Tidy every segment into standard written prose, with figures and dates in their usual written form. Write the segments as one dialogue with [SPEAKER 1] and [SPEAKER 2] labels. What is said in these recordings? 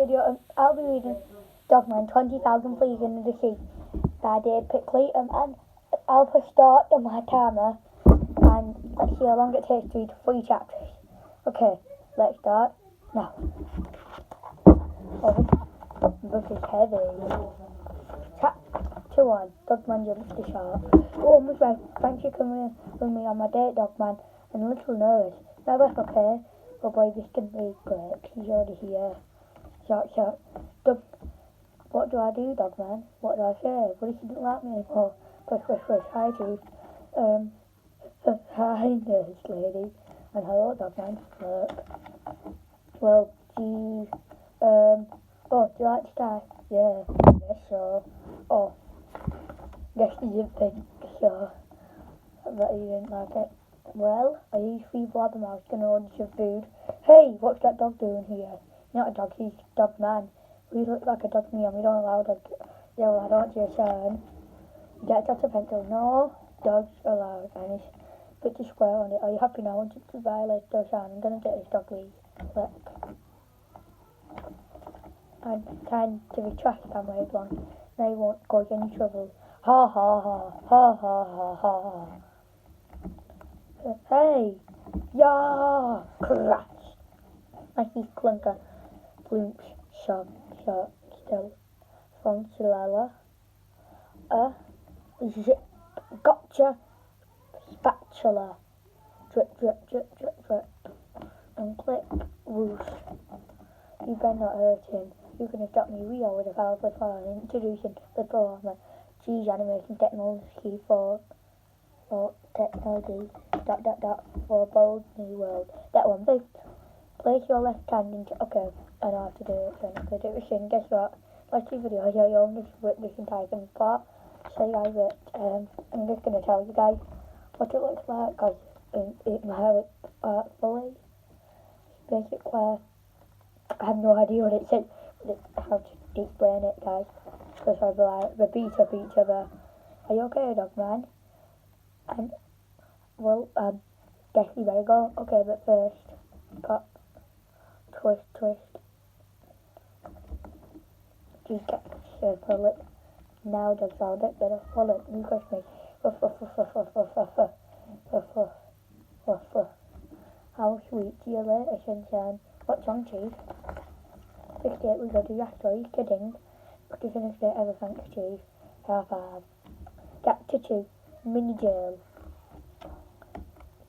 [SPEAKER 1] video, and I'll be reading Dogman 20,000 Fleas in the Sea by Dave Pickley, and I'll push start on my timer, and let's see how long it takes to read 3 chapters. Okay, let's start now. Oh, this is heavy. Chapter 1, Dogman jumps the shark. Oh, my friend, thanks for coming with me on my date, Dogman. I'm a little nervous. No, that's okay. Oh boy, this can be great. He's already here. Shark. What do I do, Dogman? What do I say? What if you don't like me anymore? Push. Hi, Chief. Hi, nurse lady. And hello, Dogman. Well, geez. Oh, do you like to die? Yeah, I guess so. Oh, guess you didn't think so. But you didn't like it. Well, are these 3 blabbermouths going to order some food? Hey, what's that dog doing here? He's not a dog, he's Dogman. We look like a dog to me and we don't allow dogs. Yeah, well, I don't want your turn. Get out a pencil. No dogs allowed. And it's put the square on it. Are you happy now? I want you to violate those signs. I'm going to get this dog leave. Look. And time to be trashed on my blonde. Now you won't cause any trouble. Ha ha ha. Hey! Yeah! Crash! Mikey's clunker. Bloom's shark, still. From Chilala. Zip. Gotcha! Spatula. Drip. And click. Whoosh. You better not hurt him. You're going to stop me. We are with a powerful fire introducing the performer. G's animation technology for technology. ... for a bold new world. That one, big. Place your left hand into. Okay, I know how to do it. Then okay, do it machine. Guess what? Like this video, you only rip this entire thing apart. So I ripped. I'm just gonna tell you guys what it looks like, cause it might have it fully. Basically, I have no idea what it says. How to explain it, guys? Because I'll be like repeat of each other. Are you okay, Dogman? And well, guess you better go. Okay, but first, pop, twist. Just get pull it. Now dogs all it better pull it. You catch me. How sweet see you later, sunshine. What's on, Chief? 68, we go to Yasser, kidding. Put us in a state ever, thanks, Chief. High 5. Chapter 2, Mini Jail.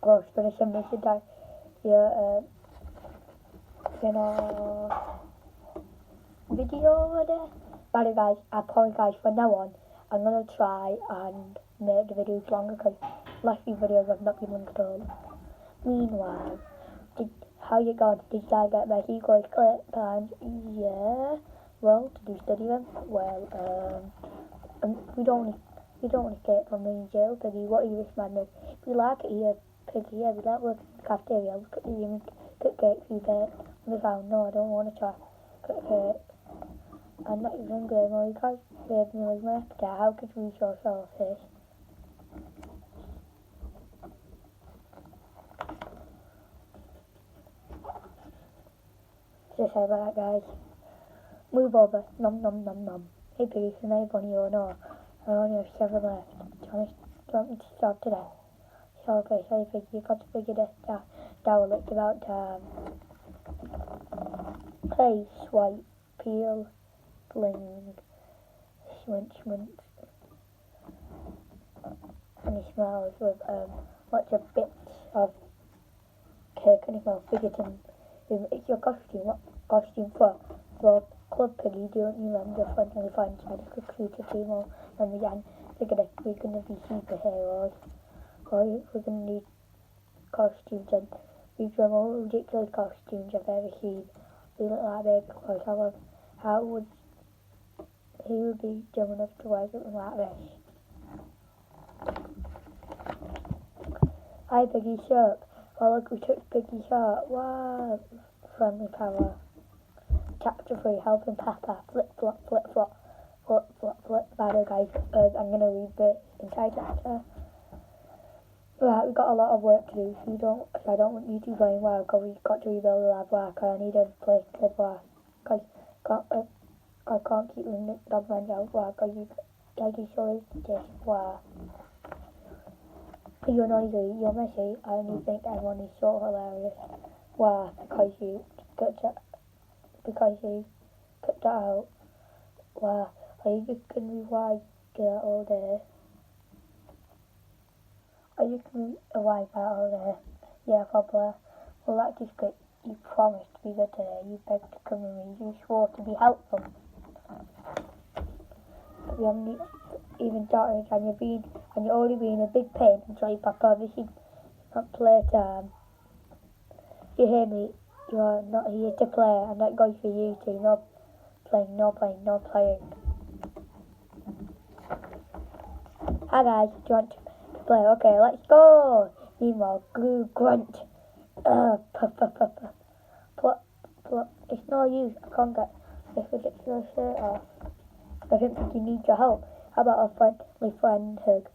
[SPEAKER 1] Gross, but it's a mission that video there. By the way, guys, I apologize for now on. I'm gonna try and make the videos longer because last few videos have not been long at all. Meanwhile, how you going? Did I get my equals clip? And yeah, well, did you study them? Well, we don't escape from being in jail, did you? What are you, this madness? If you like it here, piggy, yeah, we like working in the cafeteria. We could even cook cakes you bake. And we found, no, I don't want to try cook cake. I'm not even hungry anymore. You guys gave me with my appetite. How could we so selfish? Just say that, guys. Move over. Nom. Hey, please, can I have one of you or no? I only have 7 left. Do you want me to start today? So, okay, sorry, Piggy, you got to figure this out. It's about time. Hey, swipe, peel, bling, schmunch. And he smiles with lots of bits of cake in his mouth. Figurative. It's your costume. What costume for? For Club Piggy, don't you remember? Friendly fun inside a quick shooter team or when we can figure that we're gonna be superheroes. Or we're gonna need costumes, and we've done all the ridiculous costumes I've ever seen. We look like baby clothes. How would he be dumb enough to wear something like this? Hi, Piggy Shark. Oh, look, we took Piggy Shark. Wow. Friendly power. Chapter 3, Helping Papa. Flip. By the way, guys, I'm going to read the entire chapter. Right, we've got a lot of work to do. I don't want you to going well, because we've got to rebuild the lab work, and I need a place to live work. Because I can't keep the dog runs out. Why? Because you show this. Why? You're noisy, you're messy, and you think everyone is so hilarious. Why? Because you cut that out. Why? Are you just gonna be white all day? Are you gonna be a white all day? Yeah, probably. Well, that's just good. You promised to be good today. You begged to come with me. You swore to be helpful. But you haven't even started, and you're already being a big pain until you back on. This is not playtime. You hear me? You are not here to play, and that goes for you too. No playing, no playing, no playing. Hi guys, do you want to play? Okay, let's go. Meanwhile, grunt. It's no use. I can't get this ridiculous shirt off. I don't think you need your help. How about a friendly friend hug?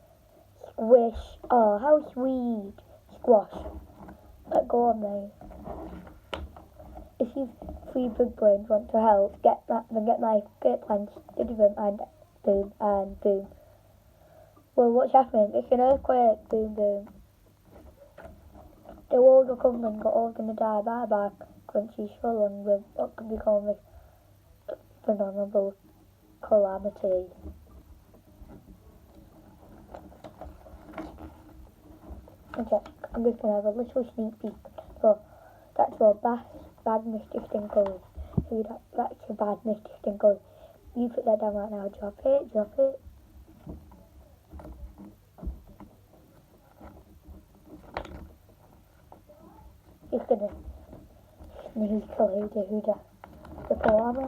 [SPEAKER 1] Squish. Oh, how sweet. Squash. Let go of me. If you three big brains want to help, get my great plans, study them, and boom. Well, what's happening? It's an earthquake. Boom, boom. The walls are crumbling. We're all gonna die. Bye bye. Crunchy swollen with what could be called a phenomenal calamity. Okay, I'm just gonna have a little sneak peek. So that's your bad Mr. Stinkles. That's your bad Mr. Stinkles. You put that down right now. Drop it. He's gonna sneakily do the pajama.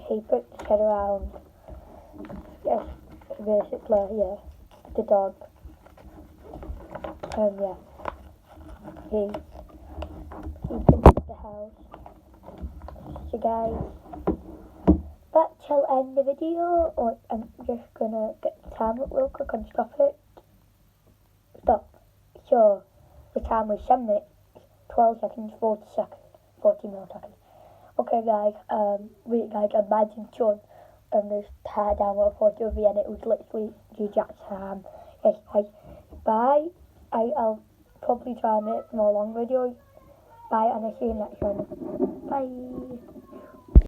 [SPEAKER 1] He puts his head around. Yes, basically, yeah. The dog. Yeah. He picks the house. So guys, that shall end the video, or I'm just gonna get the time up real quick and stop it. Stop. So, the time was 7 minutes, 12 seconds, 40 seconds, 40 milliseconds. Okay guys, imagine John this tie down with a photo of me and it was literally Jack's time. Yes guys, bye. I'll probably try and make more long videos. Bye, and I'll see you next one. Bye.